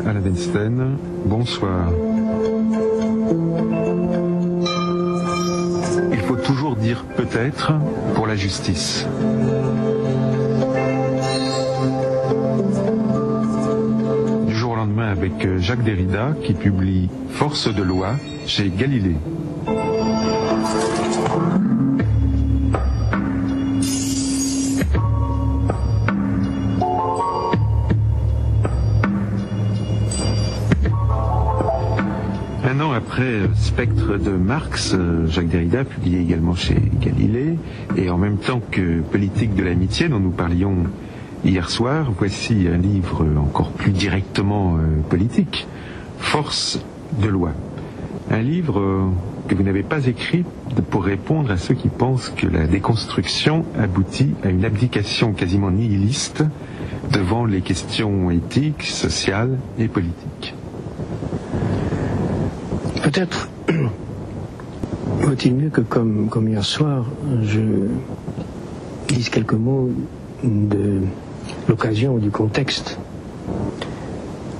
Alain Weinstein, bonsoir. Il faut toujours dire peut-être pour la justice. Du jour au lendemain avec Jacques Derrida qui publie Force de loi chez Galilée. Un an après Spectre de Marx, Jacques Derrida publié également chez Galilée, et en même temps que Politique de l'amitié dont nous parlions hier soir, voici un livre encore plus directement politique, Force de loi. Un livre que vous n'avez pas écrit pour répondre à ceux qui pensent que la déconstruction aboutit à une abdication quasiment nihiliste devant les questions éthiques, sociales et politiques. Peut-être vaut-il mieux que comme hier soir, je dise quelques mots de l'occasion ou du contexte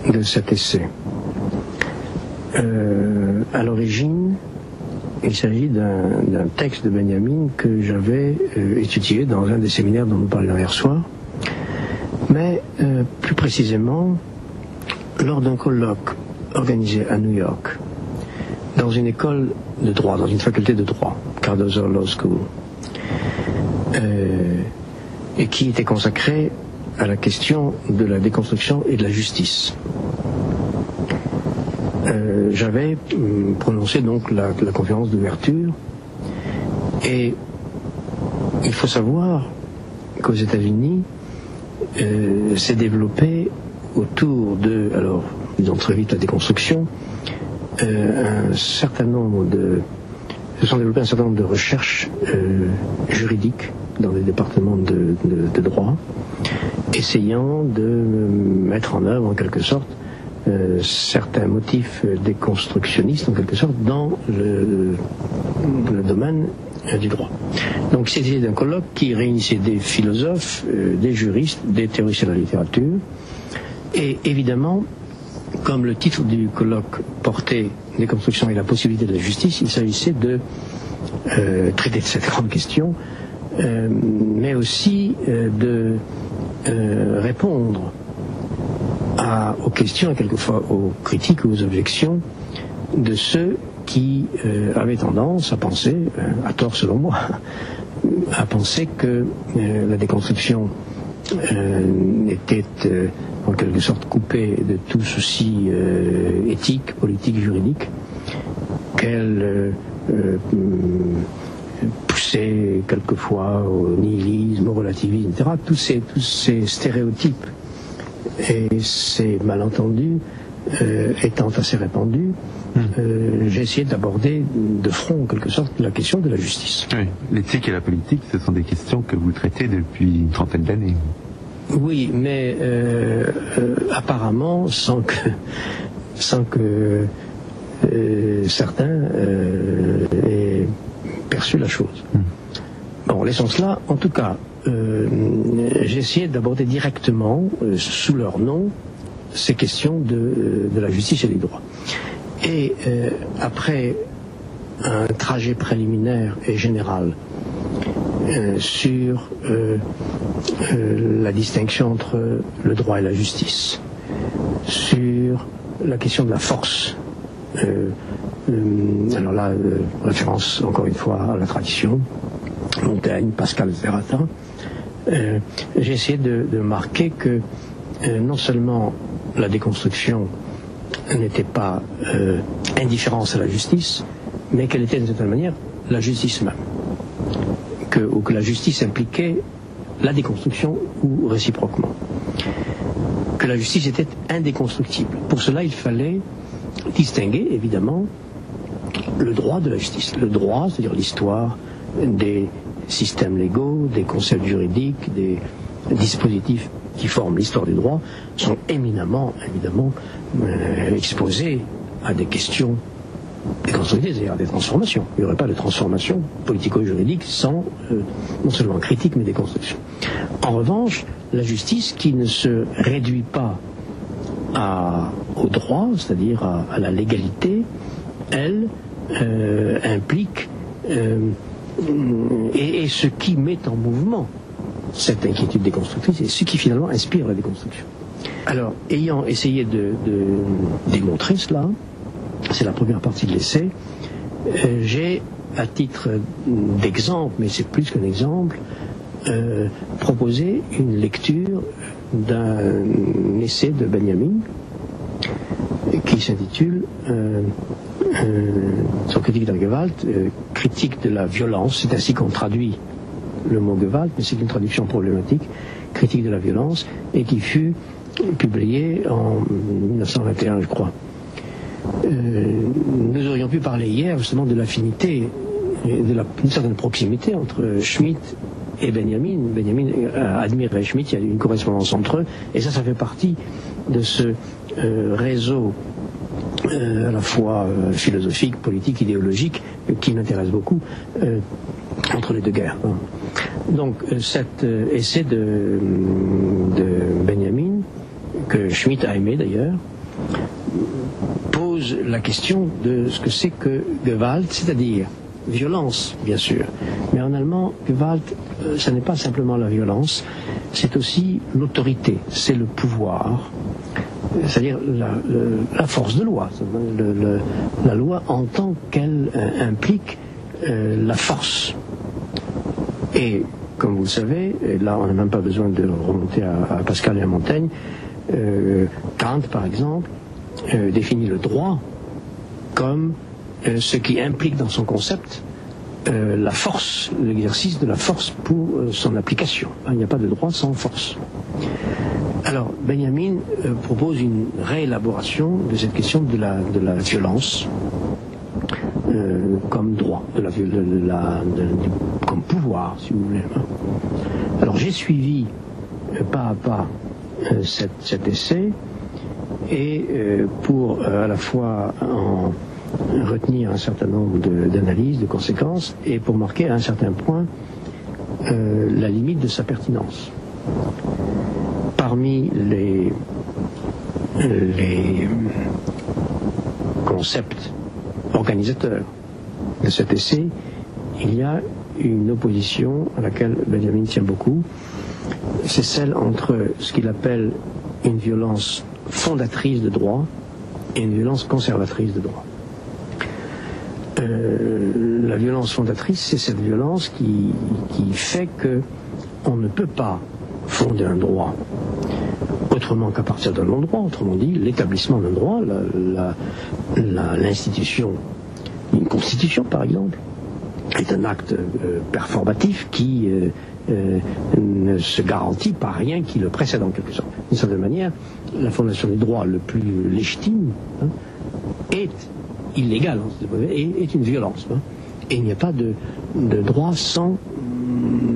de cet essai. À l'origine, il s'agit d'un texte de Benjamin que j'avais étudié dans un des séminaires dont nous parlions hier soir, mais plus précisément lors d'un colloque organisé à New York dans une école de droit, dans une faculté de droit, Cardozo Law School, et qui était consacré à la question de la déconstruction et de la justice. J'avais prononcé donc la conférence d'ouverture, et il faut savoir qu'aux États-Unis s'est développé autour de, alors disons très vite la déconstruction, se sont développées un certain nombre de recherches juridiques dans les départements de droit, essayant de mettre en œuvre en quelque sorte certains motifs déconstructionnistes en quelque sorte dans le domaine du droit. Donc c'était d'un colloque qui réunissait des philosophes, des juristes, des théoriciens de la littérature, et évidemment, comme le titre du colloque portait déconstruction et la possibilité de la justice, il s'agissait de traiter de cette grande question, mais aussi de répondre aux questions et quelquefois aux critiques ou aux objections de ceux qui avaient tendance à penser, à tort selon moi, à penser que la déconstruction était en quelque sorte coupée de tout souci éthique, politique, juridique, qu'elle poussait quelquefois au nihilisme, au relativisme, etc. Tous ces stéréotypes et ces malentendus étant assez répandus, j'ai essayé d'aborder de front, en quelque sorte, la question de la justice. Oui, l'éthique et la politique, ce sont des questions que vous traitez depuis une trentaine d'années. Oui, mais apparemment sans que certains aient perçu la chose. Bon, laissons cela. En tout cas, j'ai essayé d'aborder directement, sous leur nom, ces questions de la justice et des droits. Et après un trajet préliminaire et général sur la distinction entre le droit et la justice, sur la question de la force, alors là, référence encore une fois à la tradition, Montaigne, Pascal, Serratin, j'ai essayé de marquer que non seulement la déconstruction n'était pas indifférence à la justice, mais qu'elle était d'une certaine manière la justice même. Ou que la justice impliquait la déconstruction ou réciproquement. Que la justice était indéconstructible. Pour cela, il fallait distinguer, évidemment, le droit de la justice. Le droit, c'est-à-dire l'histoire des systèmes légaux, des concepts juridiques, des dispositifs qui forment l'histoire du droit, sont éminemment, évidemment, exposés à des questions déconstructives, c'est-à-dire à des transformations. Il n'y aurait pas de transformation politico-juridique sans, non seulement critique, mais déconstruction. En revanche, la justice, qui ne se réduit pas au droit, c'est-à-dire à la légalité, elle implique et ce qui met en mouvement cette inquiétude déconstructrice et ce qui finalement inspire la déconstruction. Alors, ayant essayé de démontrer cela, c'est la première partie de l'essai, j'ai, à titre d'exemple, mais c'est plus qu'un exemple, proposé une lecture d'un essai de Benjamin qui s'intitule son critique de la Gewalt, critique de la violence, c'est ainsi qu'on traduit le mot Gewalt, mais c'est une traduction problématique, critique de la violence, et qui fut publié en 1921, je crois. Nous aurions pu parler hier justement de l'affinité, d'une certaine proximité entre Schmitt et Benjamin. Benjamin admirait Schmitt, il y a une correspondance entre eux, et ça fait partie de ce réseau à la fois philosophique, politique, idéologique, qui m'intéresse beaucoup, entre les deux guerres. Donc cet essai de Benjamin, que Schmitt a aimé d'ailleurs, pose la question de ce que c'est que Gewalt, c'est-à-dire violence, bien sûr. Mais en allemand, Gewalt, ce n'est pas simplement la violence, c'est aussi l'autorité, c'est le pouvoir, c'est-à-dire la force de loi, la loi en tant qu'elle implique la force. Et comme vous le savez, et là on n'a même pas besoin de remonter à Pascal et à Montaigne, Kant par exemple définit le droit comme ce qui implique dans son concept la force, l'exercice de la force pour son application. Il n'y a pas de droit sans force. Alors Benjamin propose une réélaboration de cette question de la violence comme droit, comme pouvoir, si vous voulez. Alors j'ai suivi pas à pas cet essai, et pour à la fois en retenir un certain nombre d'analyses, de conséquences, et pour marquer à un certain point la limite de sa pertinence. Parmi les concepts organisateurs de cet essai, il y a une opposition à laquelle Benjamin tient beaucoup, c'est celle entre ce qu'il appelle une violence fondatrice de droit et une violence conservatrice de droit. La violence fondatrice, c'est cette violence qui fait que on ne peut pas fonder un droit autrement qu'à partir d'un non-droit, autrement dit, l'établissement d'un droit, l'institution, une constitution par exemple, est un acte performatif qui ne se garantit par rien qui le précède en quelque sorte. D'une certaine manière, la fondation des droits le plus légitime est illégale, est une violence. Et il n'y a pas de droit sans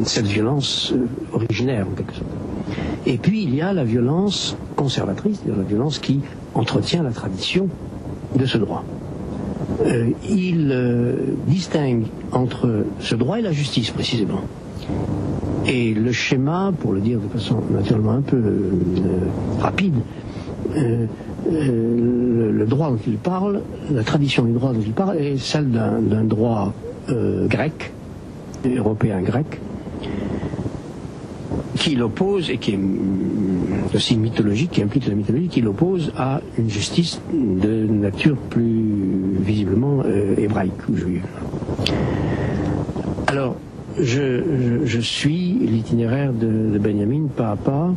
cette violence originaire en quelque sorte. Et puis il y a la violence conservatrice, c'est-à-dire la violence qui entretient la tradition de ce droit. Il distingue entre ce droit et la justice précisément. Et le schéma, pour le dire de façon naturellement un peu rapide, le droit dont il parle, la tradition du droit dont il parle est celle d'un droit grec, européen grec, qui l'oppose, et qui est aussi mythologique, qui implique la mythologie, qui l'oppose à une justice de nature plus visiblement hébraïque ou juive. Alors, je suis l'itinéraire de Benjamin pas à pas.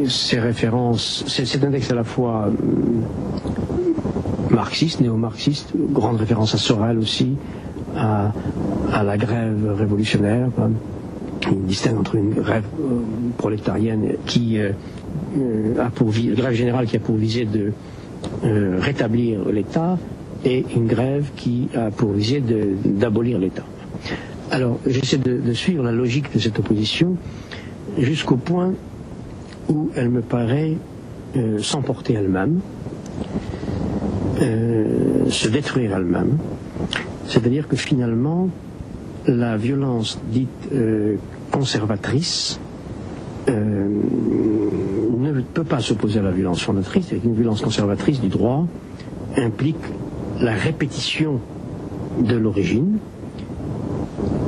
Ces références, c'est un texte à la fois marxiste, néo-marxiste, grande référence à Sorel aussi, à la grève révolutionnaire. Il distingue entre une grève prolétarienne qui grève générale qui a pour visée de rétablir l'État, et une grève qui a pour visée d'abolir l'État. Alors j'essaie de suivre la logique de cette opposition jusqu'au point où elle me paraît s'emporter elle-même, se détruire elle-même. C'est-à-dire que finalement, la violence dite conservatrice ne peut pas s'opposer à la violence fondatrice, et une violence conservatrice du droit implique la répétition de l'origine,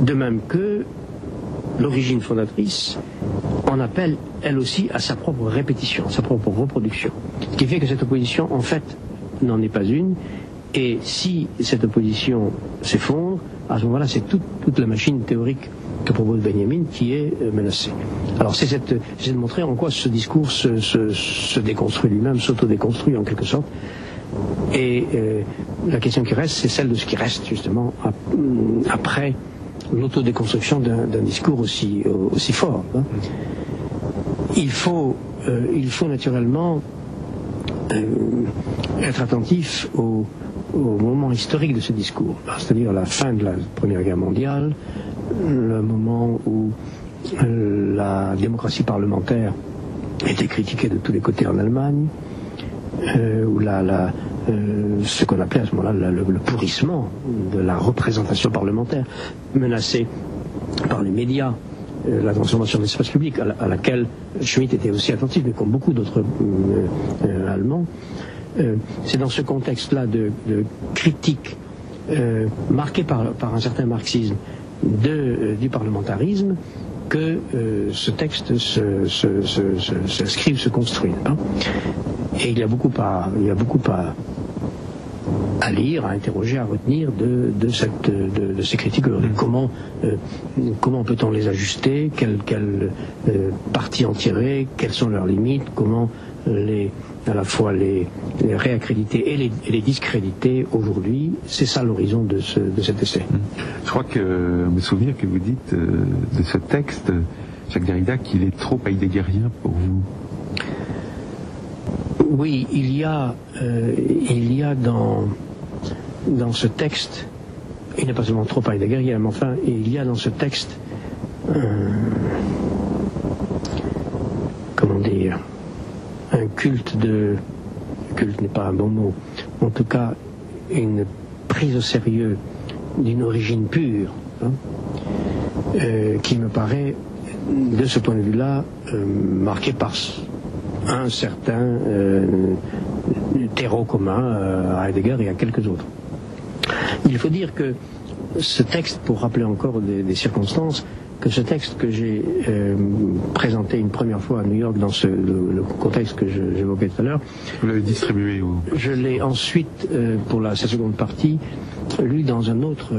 de même que l'origine fondatrice en appelle elle aussi à sa propre répétition, à sa propre reproduction. Ce qui fait que cette opposition, en fait, n'en est pas une, et si cette opposition s'effondre, à ce moment-là, c'est toute la machine théorique que propose Benjamin qui est menacée. Alors c'est de montrer en quoi ce discours se déconstruit lui-même, s'auto-déconstruit en quelque sorte. Et la question qui reste, c'est celle de ce qui reste justement après l'autodéconstruction d'un discours aussi fort. Hein. Il faut naturellement être attentif au moment historique de ce discours, c'est-à-dire la fin de la Première Guerre mondiale, le moment où la démocratie parlementaire était critiquée de tous les côtés en Allemagne, où ce qu'on appelait à ce moment-là le pourrissement de la représentation parlementaire, menacée par les médias, la transformation de l'espace public, à laquelle Schmitt était aussi attentif, mais comme beaucoup d'autres Allemands. C'est dans ce contexte-là de critique marqué par un certain marxisme du parlementarisme que ce texte s'inscrive, se construit. Hein. Et il y a beaucoup à lire, à interroger, à retenir de ces critiques aujourd'hui. Comment peut-on les ajuster, quelle partie en tirer, quelles sont leurs limites, comment à la fois les réaccréditer et les discréditer aujourd'hui. C'est ça l'horizon de cet essai. Je crois que me souvenir que vous dites de ce texte, Jacques Derrida, qu'il est trop heideggerien pour vous. Oui, il y a dans ce texte, il n'est pas seulement trop heideggerien, mais enfin, il y a dans ce texte, comment dire, un culte n'est pas un bon mot, en tout cas une prise au sérieux d'une origine pure, hein, qui me paraît, de ce point de vue-là, marquée par un certain terreau commun à Heidegger et à quelques autres. Il faut dire que ce texte, pour rappeler encore des circonstances, que ce texte que j'ai présenté une première fois à New York dans le contexte que j'évoquais tout à l'heure, vous l'avez distribué où? Je l'ai ensuite, pour sa seconde partie, lu dans un autre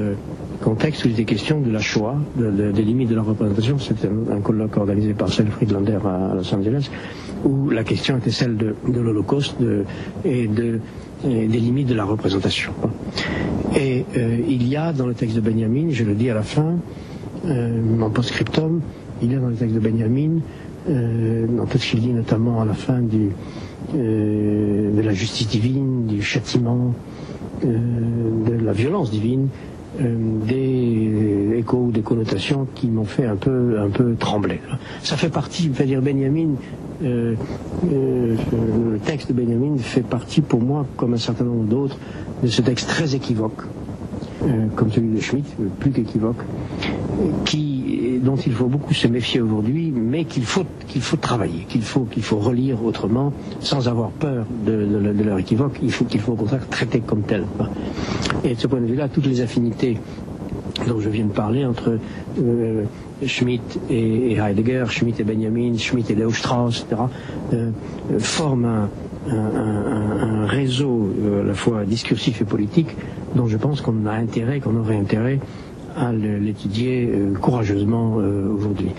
contexte où il était question de la Shoah, des limites de la représentation. C'était un colloque organisé par Selfried Lander à Los Angeles, où la question était celle de l'Holocauste et des limites de la représentation. Et il y a dans le texte de Benjamin, je le dis à la fin, en post-scriptum, il y a dans le texte de Benjamin, dans tout ce qu'il dit notamment à la fin de la justice divine, du châtiment, de la violence divine, des échos, des connotations qui m'ont fait un peu trembler. Ça fait partie, je vais dire, Benjamin, le texte de Benjamin fait partie pour moi, comme un certain nombre d'autres, de ce texte très équivoque, comme celui de Schmitt, plus qu'équivoque, dont il faut beaucoup se méfier aujourd'hui, mais qu'il faut travailler, qu'il faut relire autrement, sans avoir peur de leur équivoque. Il faut au contraire traiter comme tel. Et de ce point de vue-là, toutes les affinités dont je viens de parler entre Schmitt et Heidegger, Schmitt et Benjamin, Schmitt et Leo Strauss, etc., forment un réseau à la fois discursif et politique dont je pense qu'on aurait intérêt à l'étudier courageusement aujourd'hui.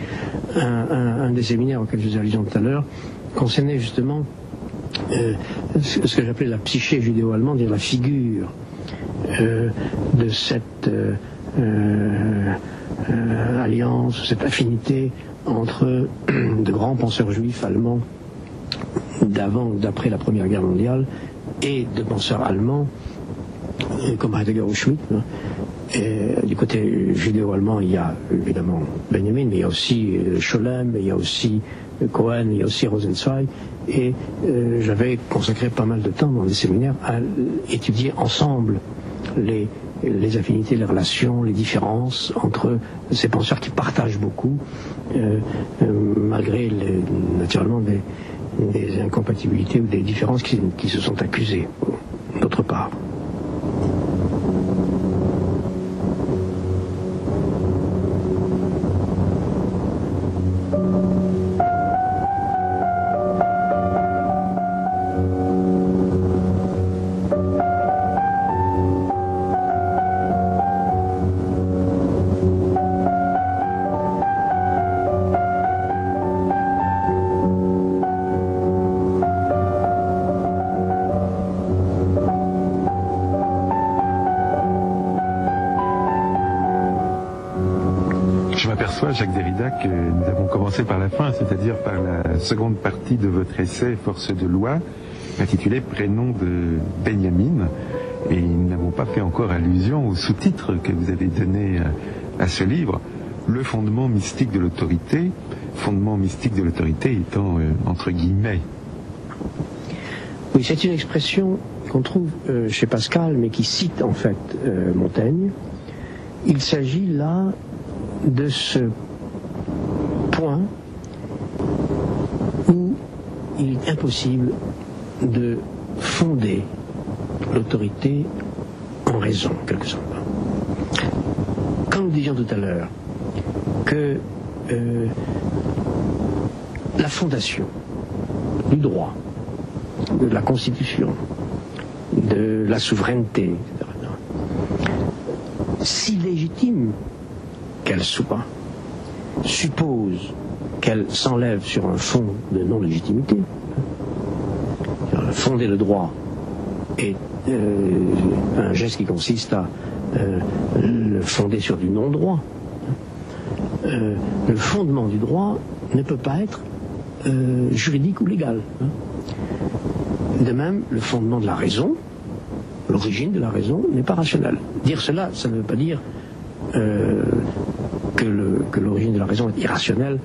Un des séminaires auxquels je faisais allusion tout à l'heure concernait justement ce que j'appelais la psyché judéo-allemande, c'est-à-dire la figure de cette alliance, cette affinité entre de grands penseurs juifs allemands d'après la Première Guerre mondiale et de penseurs allemands comme Heidegger ou Schmitt. Et du côté judéo-allemand, il y a évidemment Benjamin, mais il y a aussi Scholem, il y a aussi Cohen, il y a aussi Rosenzweig. Et j'avais consacré pas mal de temps dans des séminaires à étudier ensemble les affinités, les relations, les différences entre ces penseurs qui partagent beaucoup, malgré naturellement des incompatibilités ou des différences qui se sont accusées, d'autre part. Je m'aperçois, Jacques Derrida, que nous avons commencé par la fin, c'est-à-dire par la seconde partie de votre essai « Force de loi », intitulé « Prénom de Benjamin ». Et nous n'avons pas fait encore allusion au sous-titre que vous avez donné à ce livre, « Le fondement mystique de l'autorité », fondement mystique de l'autorité étant entre guillemets. Oui, c'est une expression qu'on trouve chez Pascal, mais qui cite en fait Montaigne. Il s'agit là de ce point où il est impossible de fonder l'autorité en raison, en quelque sorte. Comme nous disions tout à l'heure, que la fondation du droit, de la Constitution, de la souveraineté, etc., si légitime qu'elle soit, suppose qu'elle s'enlève sur un fond de non-légitimité. Fonder le droit est un geste qui consiste à le fonder sur du non-droit. Le fondement du droit ne peut pas être juridique ou légal. De même, le fondement de la raison, l'origine de la raison, n'est pas rationnel. Dire cela, ça ne veut pas dire que l'origine de la raison est irrationnelle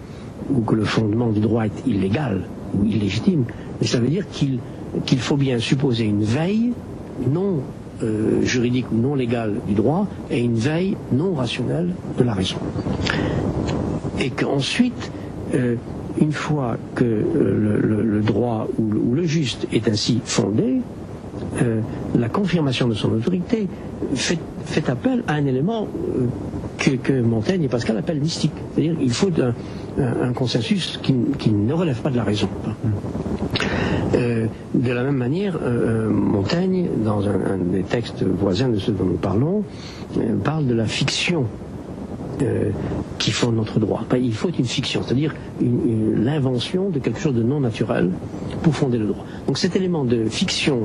ou que le fondement du droit est illégal ou illégitime, mais ça veut dire qu'il faut bien supposer une veille non juridique ou non légale du droit et une veille non rationnelle de la raison. Et qu'ensuite, une fois que le droit ou le juste est ainsi fondé, la confirmation de son autorité fait appel à un élément que Montaigne et Pascal appellent mystique. C'est-à-dire qu'il faut un consensus qui ne relève pas de la raison. De la même manière, Montaigne, dans un des textes voisins de ceux dont nous parlons, parle de la fiction qui fonde notre droit. Il faut une fiction, c'est-à-dire l'invention de quelque chose de non naturel pour fonder le droit. Donc cet élément de fiction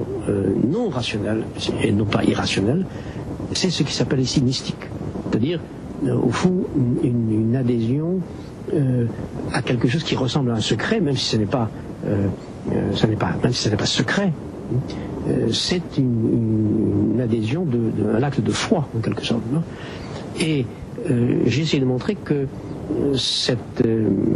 non rationnelle, et non pas irrationnelle, c'est ce qui s'appelle ici mystique. C'est-à-dire, au fond, une adhésion à quelque chose qui ressemble à un secret, même si ce n'est pas, même si ce n'est pas secret. C'est une adhésion à l'acte de foi, en quelque sorte. Et j'ai essayé de montrer que cette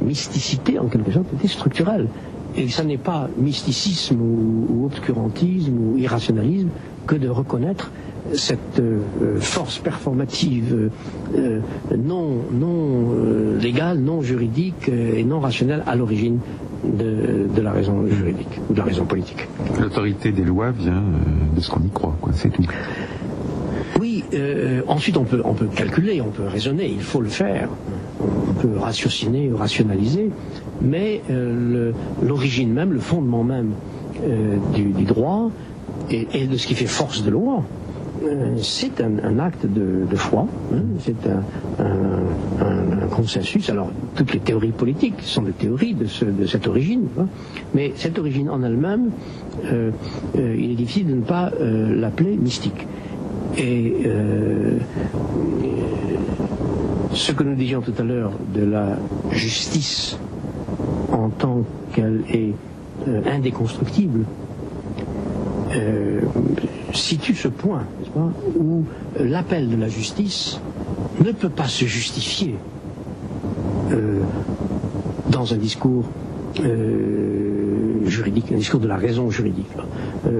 mysticité, en quelque sorte, était structurelle. Et ça n'est pas mysticisme ou obscurantisme ou irrationalisme que de reconnaître cette force performative non légale, non juridique et non rationnelle à l'origine de la raison juridique ou de la raison politique. L'autorité des lois vient de ce qu'on y croit, quoi, c'est tout. Oui, ensuite on peut calculer, on peut raisonner, il faut le faire. On peut ratiociner ou rationaliser, mais l'origine même, le fondement même du droit et de ce qui fait force de loi, c'est un acte de foi, c'est un consensus. Alors, toutes les théories politiques sont des théories de cette origine, mais cette origine en elle-même, il est difficile de ne pas l'appeler mystique. Et ce que nous disions tout à l'heure de la justice en tant qu'elle est indéconstructible, situe ce point, n'est-ce pas, où l'appel de la justice ne peut pas se justifier dans un discours juridique, un discours de la raison juridique.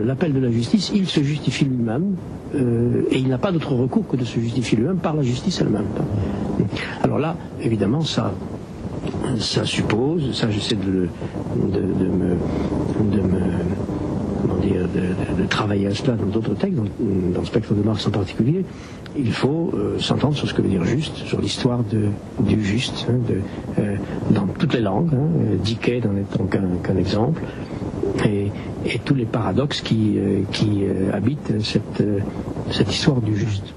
L'appel de la justice, il se justifie lui-même et il n'a pas d'autre recours que de se justifier lui-même par la justice elle-même. Alors là, évidemment, ça ça suppose, ça j'essaie de travailler à cela dans d'autres textes, dans le spectre de Marx en particulier, il faut s'entendre sur ce que veut dire juste, sur l'histoire du juste, dans toutes les langues, Dickey n'en étant qu'un exemple, et tous les paradoxes qui habitent cette histoire du juste.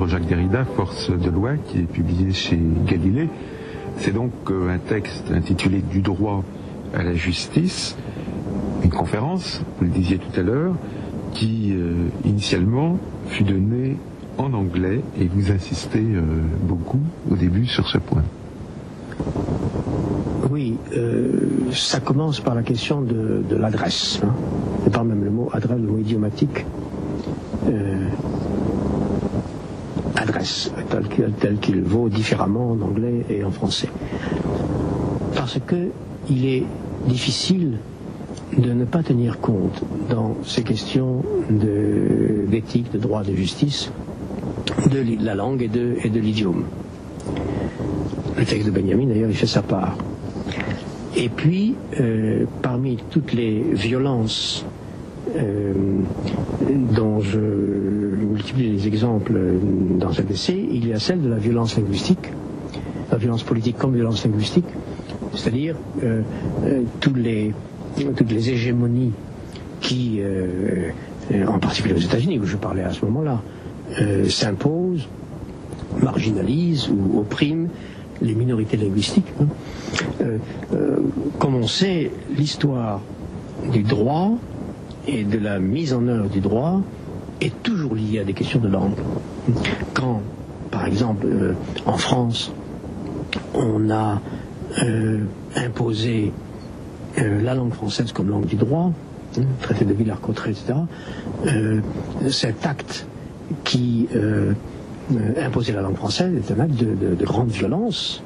Jacques Derrida, Force de loi, qui est publié chez Galilée. C'est donc un texte intitulé Du droit à la justice, une conférence, vous le disiez tout à l'heure, qui initialement fut donnée en anglais, et vous insistez beaucoup au début sur ce point. Oui, ça commence par la question de l'adresse. Et par même le mot adresse, le mot idiomatique. Adresse, tel qu'il vaut différemment en anglais et en français. Parce que il est difficile de ne pas tenir compte dans ces questions d'éthique, de droit, de justice, de la langue et de l'idiome. Le texte de Benjamin, d'ailleurs, il fait sa part. Et puis, parmi toutes les violences dont je multiplie les exemples dans cet essai, il y a celle de la violence linguistique, la violence politique comme violence linguistique, c'est-à-dire toutes les hégémonies qui, en particulier aux États-Unis, où je parlais à ce moment-là, s'imposent, marginalisent ou oppriment les minorités linguistiques. Comme on sait, l'histoire du droit et de la mise en œuvre du droit est toujours liée à des questions de langue. Quand, par exemple, en France, on a imposé la langue française comme langue du droit, traité de Villers-Cotterêts, etc., cet acte qui imposait la langue française est un acte de grande violence.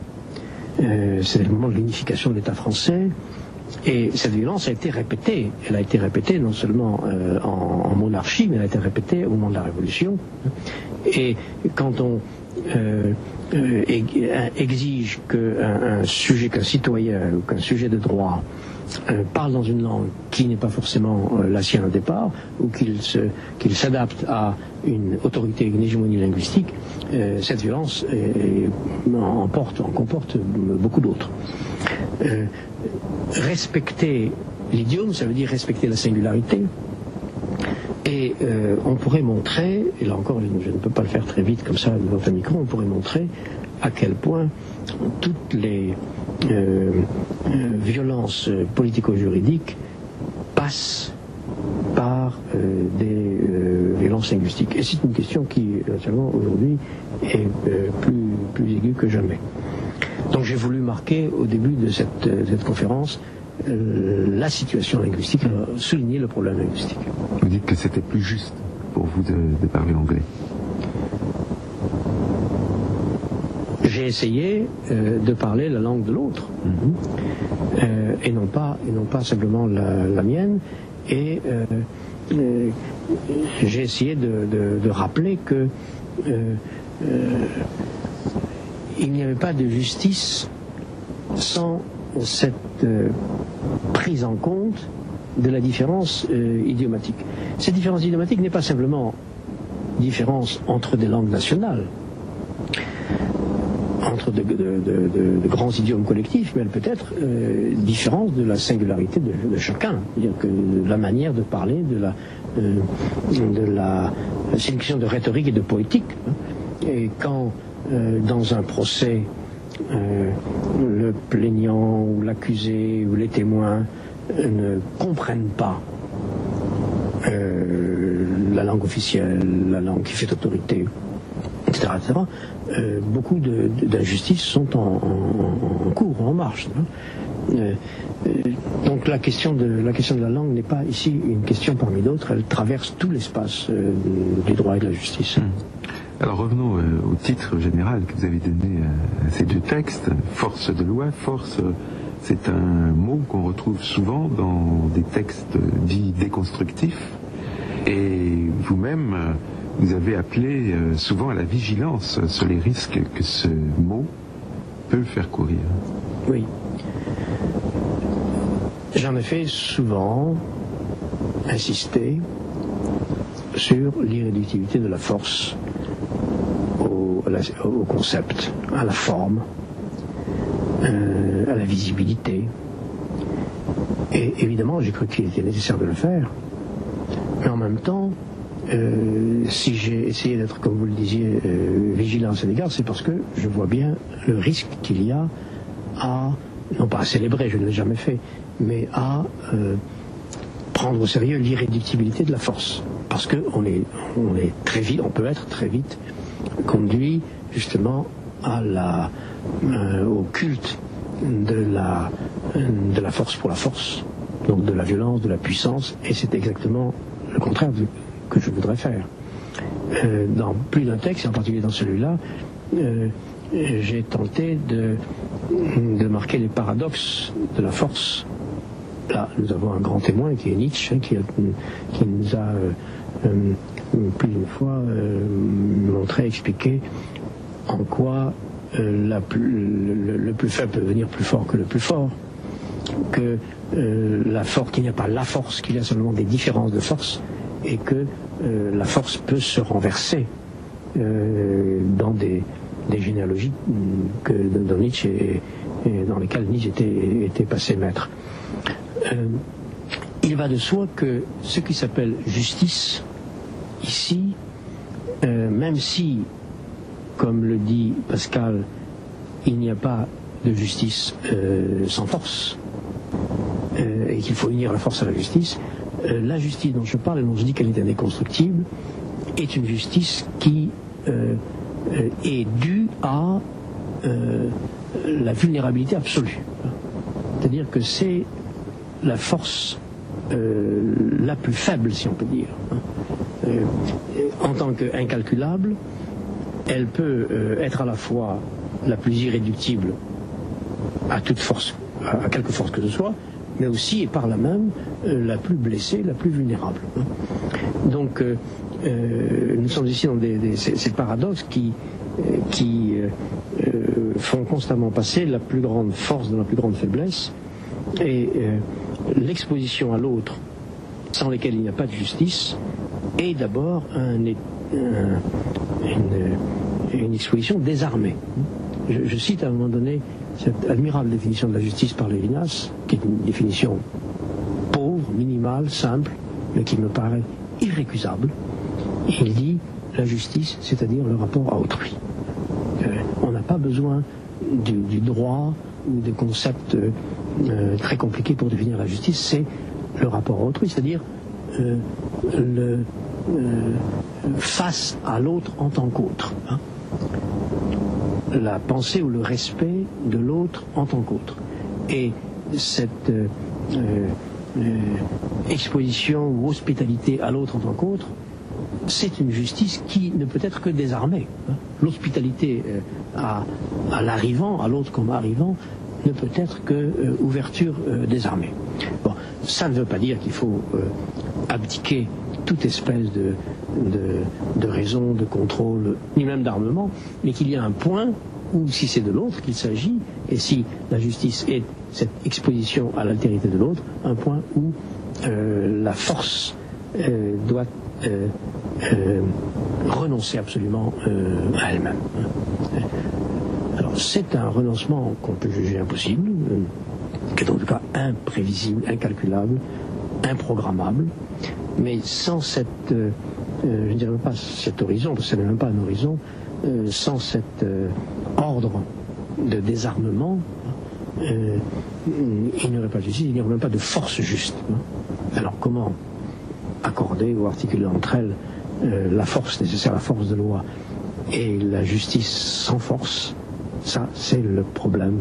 C'est le moment de l'unification de l'État français. Et cette violence a été répétée. Elle a été répétée non seulement en monarchie, mais elle a été répétée au moment de la Révolution. Et quand on exige qu'un citoyen ou qu'un sujet de droit parle dans une langue qui n'est pas forcément la sienne au départ, ou qu'il s'adapte à une autorité, une hégémonie linguistique, cette violence en comporte beaucoup d'autres. Respecter l'idiome, ça veut dire respecter la singularité. Et on pourrait montrer, et là encore je ne peux pas le faire très vite comme ça devant un micro, on pourrait montrer à quel point toutes les violences politico-juridiques passent par des violences linguistiques. Et c'est une question qui, naturellement, aujourd'hui, est plus aiguë que jamais. Donc j'ai voulu marquer au début de cette conférence la situation linguistique, souligner le problème linguistique. Vous dites que c'était plus juste pour vous de parler anglais. J'ai essayé de parler la langue de l'autre, et non pas simplement la mienne, et j'ai essayé de rappeler que il n'y avait pas de justice sans cette prise en compte de la différence idiomatique. Cette différence idiomatique n'est pas simplement différence entre des langues nationales, entre de grands idiomes collectifs, mais elle peut être différence de la singularité de chacun. C'est-à-dire que la manière de parler, c'est une question de rhétorique et de poétique. Et quand dans un procès, le plaignant ou l'accusé ou les témoins ne comprennent pas la langue officielle, la langue qui fait autorité, etc., beaucoup d'injustices sont en cours, en marche. Donc la question de la langue n'est pas ici une question parmi d'autres, elle traverse tout l'espace du droit et de la justice. Alors revenons au titre général que vous avez donné à ces deux textes. Force de loi, force, c'est un mot qu'on retrouve souvent dans des textes dits déconstructifs. Et vous-même, vous avez appelé souvent à la vigilance sur les risques que ce mot peut faire courir. Oui. J'en ai fait souvent insister sur l'irréductibilité de la force au concept, à la forme, à la visibilité. Et évidemment, j'ai cru qu'il était nécessaire de le faire. Mais en même temps, si j'ai essayé d'être, comme vous le disiez, vigilant à cet égard, c'est parce que je vois bien le risque qu'il y a à, non pas à célébrer, je ne l'ai jamais fait, mais à prendre au sérieux l'irréductibilité de la force. Parce qu'on est très vite, on peut être très vite conduit justement au culte de la force pour la force, donc de la violence, de la puissance, et c'est exactement le contraire que je voudrais faire. Dans plus d'un texte, et en particulier dans celui-là, j'ai tenté de marquer les paradoxes de la force. Là, nous avons un grand témoin qui est Nietzsche, qui nous a plus d'une fois montré, expliqué en quoi le plus faible peut devenir plus fort que le plus fort, que qu'il n'y a pas la force, qu'il y a seulement des différences de force, et que la force peut se renverser dans des généalogies dans Nietzsche et dans lesquelles Nietzsche était passé maître. Il va de soi que ce qui s'appelle justice, ici, même si, comme le dit Pascal, il n'y a pas de justice sans force, et qu'il faut unir la force à la justice dont je parle et dont je dis qu'elle est indeconstructible, est une justice qui est due à la vulnérabilité absolue. C'est-à-dire que c'est la force la plus faible, si on peut dire. En tant qu'incalculable, elle peut être à la fois la plus irréductible à toute force, à quelque force que ce soit, mais aussi et par là même la plus blessée, la plus vulnérable. Donc nous sommes ici dans ces paradoxes qui font constamment passer la plus grande force dans la plus grande faiblesse, et l'exposition à l'autre sans lesquels il n'y a pas de justice est d'abord une exposition désarmée. Je cite à un moment donné cette admirable définition de la justice par Lévinas, qui est une définition pauvre, minimale, simple, mais qui me paraît irrécusable. Il dit la justice, c'est-à-dire le rapport à autrui. On n'a pas besoin du droit ou des concepts très compliqués pour définir la justice, c'est le rapport à autrui, c'est-à-dire face à l'autre en tant qu'autre. La pensée ou le respect de l'autre en tant qu'autre. Et cette exposition ou hospitalité à l'autre en tant qu'autre, c'est une justice qui ne peut être que désarmée. L'hospitalité à l'arrivant, à l'autre comme arrivant, ne peut être que ouverture désarmée. Bon, ça ne veut pas dire qu'il faut abdiquer toute espèce de raison, de contrôle, ni même d'armement, mais qu'il y a un point où, si c'est de l'autre qu'il s'agit, et si la justice est cette exposition à l'altérité de l'autre, un point où la force doit renoncer absolument à elle-même. Alors c'est un renoncement qu'on peut juger impossible, qui est en tout cas imprévisible, incalculable, improgrammable, mais sans cette, je ne dirais même pas cet horizon, parce que ce n'est même pas un horizon, sans cet ordre de désarmement, il n'y aurait pas de justice, il n'y aurait même pas de force juste. Alors comment accorder ou articuler entre elles la force nécessaire, la force de loi, et la justice sans force? Ça, c'est le problème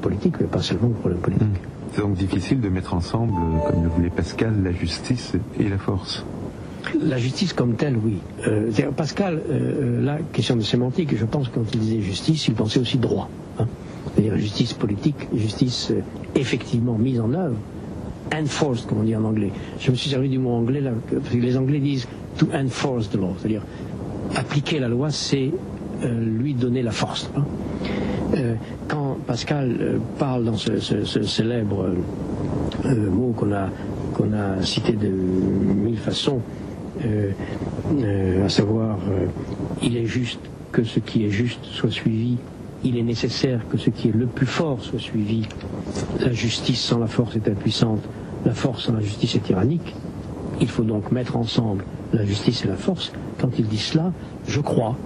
politique, mais pas seulement le problème politique. C'est donc difficile de mettre ensemble, comme le voulait Pascal, la justice et la force. La justice comme telle, oui. Pascal, la question de sémantique, je pense que quand il disait justice, il pensait aussi droit. Hein. C'est-à-dire justice politique, justice effectivement mise en œuvre, enforced, comme on dit en anglais. Je me suis servi du mot anglais, là, parce que les Anglais disent to enforce the law, c'est-à-dire appliquer la loi, c'est lui donner la force. Hein. Quand Pascal parle dans ce célèbre mot qu'on a cité de mille façons, à savoir il est juste que ce qui est juste soit suivi, il est nécessaire que ce qui est le plus fort soit suivi, la justice sans la force est impuissante, la force sans la justice est tyrannique, il faut donc mettre ensemble la justice et la force. Quand il dit cela, je crois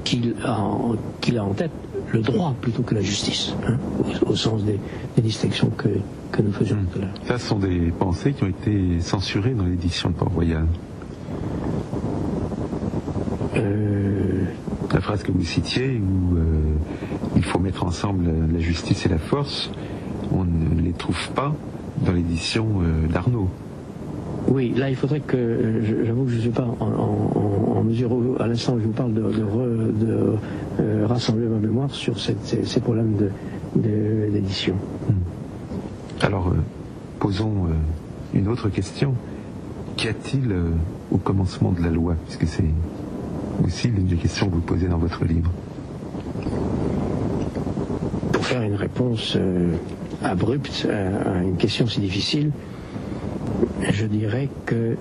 qu'il a en tête le droit plutôt que la justice, hein, au sens des distinctions que nous faisions tout à l'heure. Ça, ce sont des pensées qui ont été censurées dans l'édition de Port-Royal. La phrase que vous citiez, où il faut mettre ensemble la justice et la force, on ne les trouve pas dans l'édition d'Arnaud. Oui, là il faudrait que, j'avoue que je ne suis pas en mesure, à l'instant où je vous parle, de rassembler ma mémoire sur ces problèmes d'édition. Alors, posons une autre question. Qu'y a-t-il au commencement de la loi, puisque c'est aussi l'une des questions que vous posez dans votre livre? Pour faire une réponse abrupte à une question si difficile, je dirais que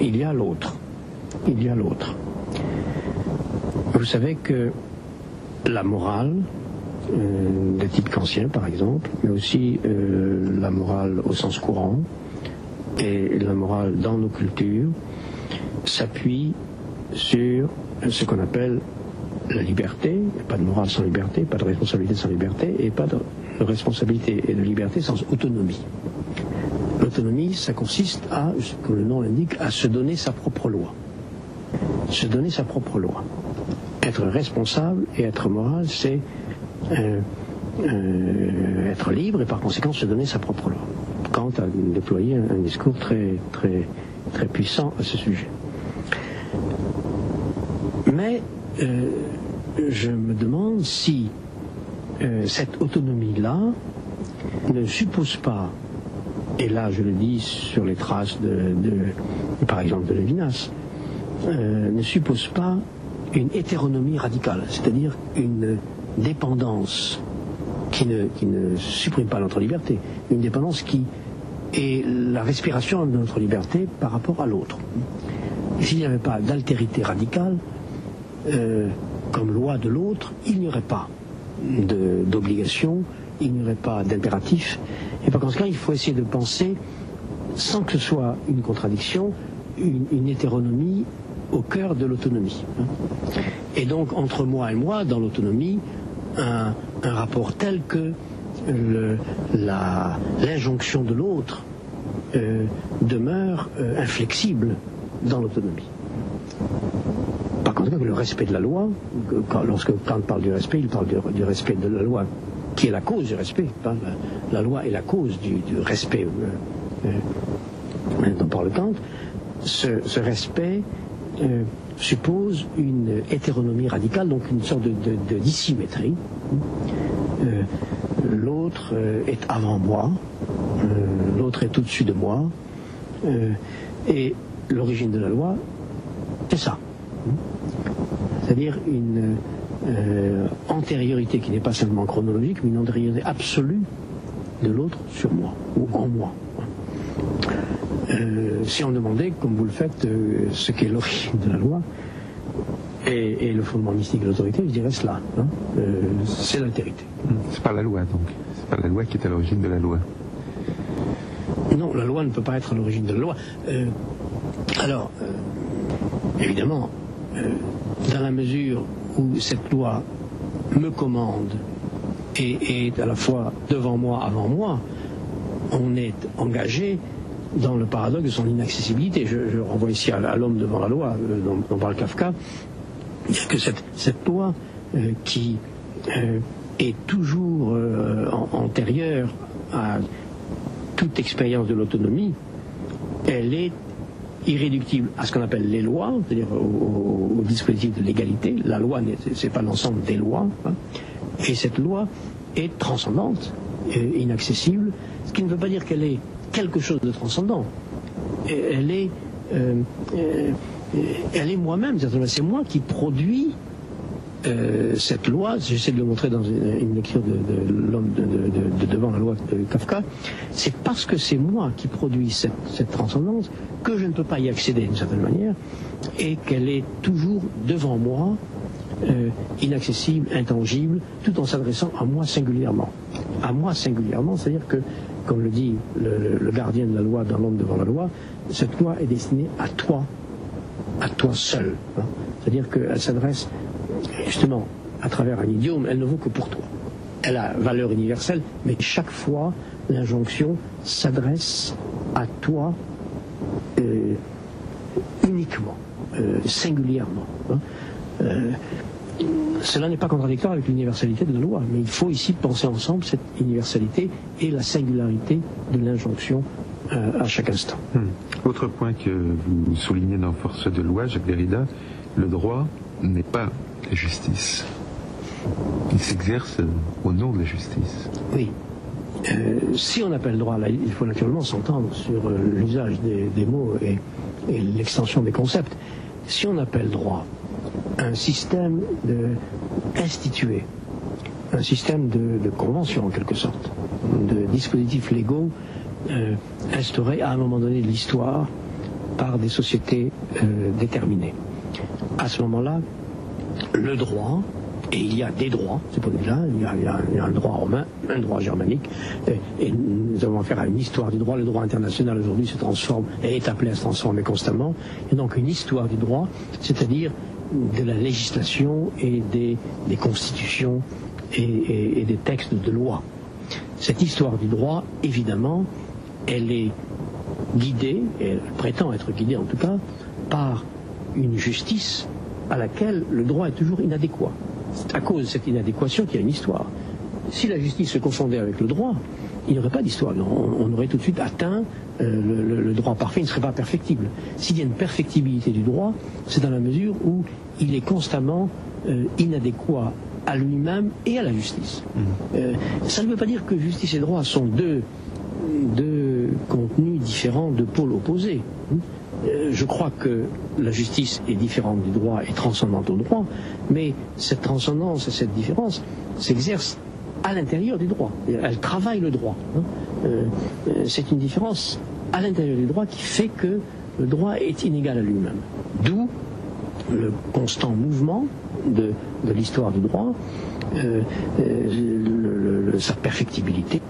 il y a l'autre. Il y a l'autre. Vous savez que la morale, de type kantien par exemple, mais aussi la morale au sens courant et la morale dans nos cultures, s'appuie sur ce qu'on appelle la liberté. Pas de morale sans liberté, pas de responsabilité sans liberté, et pas de responsabilité et de liberté sans autonomie. L'autonomie, ça consiste à, comme le nom l'indique, à se donner sa propre loi. Se donner sa propre loi. Être responsable et être moral, c'est être libre et par conséquent se donner sa propre loi. Kant a déployé un discours très, très, très puissant à ce sujet. Mais je me demande si cette autonomie-là ne suppose pas, et là je le dis sur les traces par exemple de Lévinas, ne suppose pas une hétéronomie radicale, c'est-à-dire une dépendance qui ne supprime pas notre liberté, une dépendance qui est la respiration de notre liberté par rapport à l'autre. S'il n'y avait pas d'altérité radicale, comme loi de l'autre, il n'y aurait pas d'obligation, il n'y aurait pas d'impératif, et par conséquent il faut essayer de penser, sans que ce soit une contradiction, une hétéronomie au cœur de l'autonomie. Et donc entre moi et moi, dans l'autonomie, un rapport tel que l'injonction de l'autre demeure inflexible dans l'autonomie. Par conséquent, le respect de la loi, lorsque Kant parle du respect, il parle du respect de la loi, qui est la cause du respect. La loi est la cause du respect dont parle Kant. Ce respect suppose une hétéronomie radicale, donc une sorte de dissymétrie. L'autre est avant moi, l'autre est au-dessus de moi, et l'origine de la loi, c'est ça. C'est-à-dire une antériorité qui n'est pas seulement chronologique, mais une antériorité absolue de l'autre sur moi, ou en moi. Si on demandait, comme vous le faites, ce qu'est l'origine de la loi et le fondement mystique de l'autorité, je dirais cela. Hein, c'est l'altérité. C'est pas la loi, donc. C'est pas la loi qui est à l'origine de la loi. Non, la loi ne peut pas être à l'origine de la loi. Alors, évidemment, dans la mesure où cette loi me commande et est à la fois devant moi, avant moi, on est engagé dans le paradoxe de son inaccessibilité. Je renvoie ici à l'homme devant la loi, dont parle Kafka, que cette loi qui est toujours antérieure à toute expérience de l'autonomie, elle est irréductible à ce qu'on appelle les lois, c'est-à-dire au dispositif de l'égalité. La loi, c'est pas l'ensemble des lois, hein. Et cette loi est transcendante, inaccessible, ce qui ne veut pas dire qu'elle est quelque chose de transcendant. Elle est moi-même, c'est moi qui produis cette loi. J'essaie de le montrer dans une lecture de l'homme de Devant la loi de Kafka. C'est parce que c'est moi qui produis cette transcendance que je ne peux pas y accéder d'une certaine manière, et qu'elle est toujours devant moi, inaccessible, intangible, tout en s'adressant à moi singulièrement. À moi singulièrement, c'est-à-dire que, comme le dit le gardien de la loi dans L'homme devant la loi, cette loi est destinée à toi seul. Hein. C'est-à-dire qu'elle s'adresse justement à travers un idiome, elle ne vaut que pour toi. Elle a valeur universelle, mais chaque fois, l'injonction s'adresse à toi uniquement, singulièrement. Hein. Cela n'est pas contradictoire avec l'universalité de la loi, mais il faut ici penser ensemble cette universalité et la singularité de l'injonction à chaque instant. Autre point que vous soulignez dans Force de loi, Jacques Derrida, le droit n'est pas la justice. Il s'exerce au nom de la justice. Oui. Si on appelle droit, là, il faut naturellement s'entendre sur l'usage des mots et l'extension des concepts. Si on appelle droit un système institué, un système de convention en quelque sorte, de dispositifs légaux instaurés à un moment donné de l'histoire par des sociétés déterminées. À ce moment-là, le droit, et il y a des droits, c'est pas là, il y a un droit romain, un droit germanique, et nous avons affaire à une histoire du droit. Le droit international aujourd'hui se transforme et est appelé à se transformer constamment. Il y a donc une histoire du droit, c'est-à-dire de la législation et des constitutions et des textes de loi. Cette histoire du droit, évidemment, elle est guidée, et elle prétend être guidée en tout cas, par une justice à laquelle le droit est toujours inadéquat. C'est à cause de cette inadéquation qu'il y a une histoire. Si la justice se confondait avec le droit, il n'y aurait pas d'histoire. On aurait tout de suite atteint le droit parfait, il ne serait pas perfectible. S'il y a une perfectibilité du droit, c'est dans la mesure où il est constamment inadéquat à lui-même et à la justice. Ça ne veut pas dire que justice et droit sont deux contenus différents, deux pôles opposés. Je crois que la justice est différente du droit et transcendante au droit, mais cette transcendance et cette différence s'exercent à l'intérieur du droit. Elle travaille le droit. C'est une différence à l'intérieur du droit qui fait que le droit est inégal à lui-même. D'où le constant mouvement de l'histoire du droit, sa perfectibilité.